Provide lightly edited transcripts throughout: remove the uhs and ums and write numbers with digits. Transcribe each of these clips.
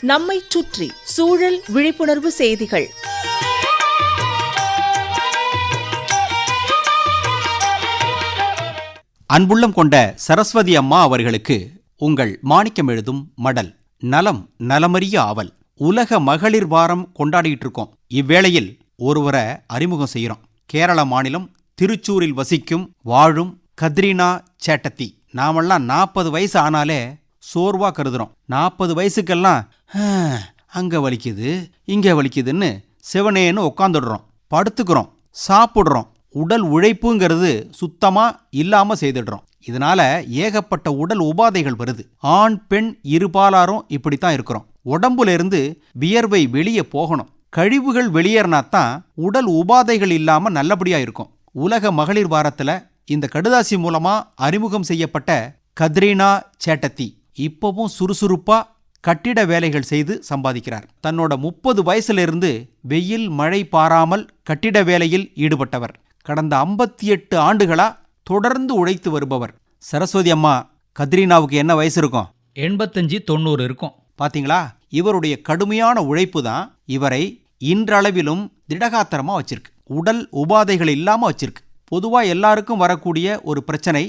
நம்மைச் சுற்றி சூழல் விழிப்புணர்வு செய்திகள். அன்புள்ளம் கொண்ட சரஸ்வதி அம்மா அவர்களுக்கு உங்கள் மாணிக்கம் எழுதும் மடல். நலம் நலமறிய ஆவல். உலக மகளிர் வாரம் கொண்டாடிட்டு இருக்கோம். இவ்வேளையில் ஒருவரை அறிமுகம் செய்கிறோம். கேரள மாநிலம் திருச்சூரில் வசிக்கும் வாழும் கத்ரீனா சேட்டத்தி. நாமெல்லாம் 40 வயசு ஆனாலே சோர்வா கருதுறோம். 40 வயசுக்கெல்லாம் அங்க வலிக்குது இங்க வலிக்குதுன்னு சிவனேன்னு உட்காந்துடுறோம், படுத்துக்கிறோம், சாப்பிடுறோம். உடல் உழைப்புங்கிறது சுத்தமா இல்லாம செய்துடுறோம். இதனால ஏகப்பட்ட உடல் உபாதைகள் வருது. ஆண் பெண் இருபாலாரும் இப்படித்தான் இருக்கிறோம். உடம்புல இருந்து வியர்வை வெளியே போகணும், கழிவுகள் வெளியேறினாத்தான் உடல் உபாதைகள் இல்லாம நல்லபடியா இருக்கும். உலக மகளிர் வாரத்துல இந்த கடுதாசி மூலமா அறிமுகம் செய்யப்பட்ட கத்ரீனா சேட்டத்தி இப்பவும் சுறுசுறுப்பா கட்டிட வேலைகள் செய்து சம்பாதிக்கிறார். தன்னோட 30 வயசுல இருந்து வெயில் மழை பாராமல் கட்டிட வேலையில் ஈடுபட்டவர். கடந்த 58 ஆண்டுகளா தொடர்ந்து உழைத்து வருபவர். சரஸ்வதி அம்மா, கத்ரீனாவுக்கு என்ன வயசு இருக்கும்? 85-90 இருக்கும். பாத்தீங்களா? இவருடைய கடுமையான உழைப்பு தான் இவரை இன்றளவிலும் திடகாத்திரமா வச்சிருக்கு, உடல் உபாதைகள் இல்லாம வச்சிருக்கு. பொதுவா எல்லாருக்கும் வரக்கூடிய ஒரு பிரச்சனை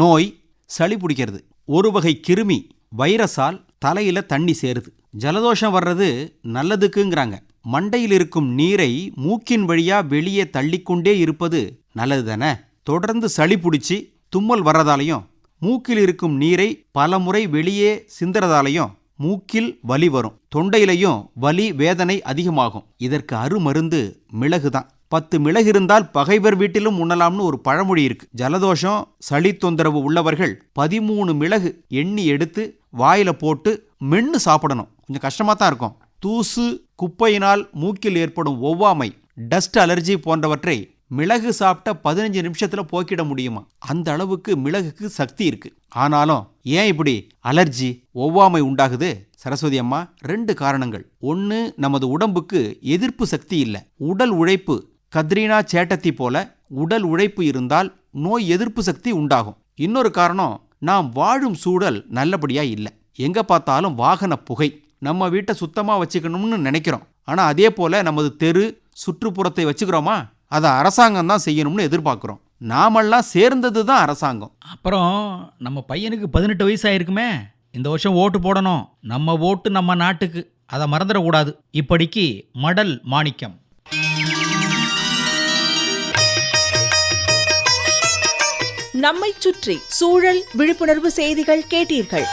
நோய், சளி பிடிக்கிறது. ஒரு வகை கிருமி வைரஸால் தலையில தண்ணி சேருது. ஜலதோஷம் வர்றது நல்லதுக்குங்கிறாங்க. மண்டையில் இருக்கும் நீரை மூக்கின் வழியா வெளியே தள்ளிக்கொண்டே இருப்பது நல்லது தானே. தொடர்ந்து சளி பிடிச்சி தும்மல் வர்றதாலையும் மூக்கில் இருக்கும் நீரை பல முறை வெளியே சிந்துறதாலையும் மூக்கில் வலி வரும், தொண்டையிலையும் வலி வேதனை அதிகமாகும். இதற்கு அருமருந்து மிளகு தான். 10 மிளகு இருந்தால் பகைவர் வீட்டிலும் உண்ணலாம்னு ஒரு பழமொழி இருக்கு. ஜலதோஷம் சளி தொந்தரவு உள்ளவர்கள் 13 மிளகு எண்ணி எடுத்து வாயில போட்டு மென்னு சாப்பிடணும். கொஞ்சம் கஷ்டமா தான் இருக்கும். தூசு, குப்பையினால் மூக்கில் ஏற்படும் ஒவ்வாமை, டஸ்ட் அலர்ஜி போன்றவற்றை மிளகு சாப்பிட்ட 15 நிமிஷத்துல போக்கிட முடியுமா? அந்த அளவுக்கு மிளகுக்கு சக்தி இருக்கு. ஆனாலும் ஏன் இப்படி அலர்ஜி, ஒவ்வாமை உண்டாகுது? சரஸ்வதி அம்மா, 2 காரணங்கள். ஒன்று, நமது உடம்புக்கு எதிர்ப்பு சக்தி இல்லை. உடல் உழைப்பு கத்ரீனா சேட்டத்தி போல உடல் உழைப்பு இருந்தால் நோய் எதிர்ப்பு சக்தி உண்டாகும். இன்னொரு காரணம், நாம் வாழும் சூழல் நல்லபடியா இல்லை. எங்க பார்த்தாலும் வாகன புகை. நம்ம வீட்டை சுத்தமா வச்சுக்கணும்னு நினைக்கிறோம், ஆனா அதே போல நமது தெரு சுற்றுப்புறத்தை வச்சுக்கிறோமா? அதை அரசாங்கம் தான் செய்யணும்னு எதிர்பார்க்கிறோம். நாமெல்லாம் சேர்ந்தது தான் அரசாங்கம். அப்புறம் நம்ம பையனுக்கு 18 வயசு ஆயிருக்குமே, இந்த வருஷம் ஓட்டு போடணும். நம்ம ஓட்டு நம்ம நாட்டுக்கு, அதை மறந்துடக்கூடாது. இப்படிக்கு மடல் மாணிக்கம். நம்மைச் சுற்றி சூழல் விழிப்புணர்வு செய்திகள் கேட்டீர்கள்.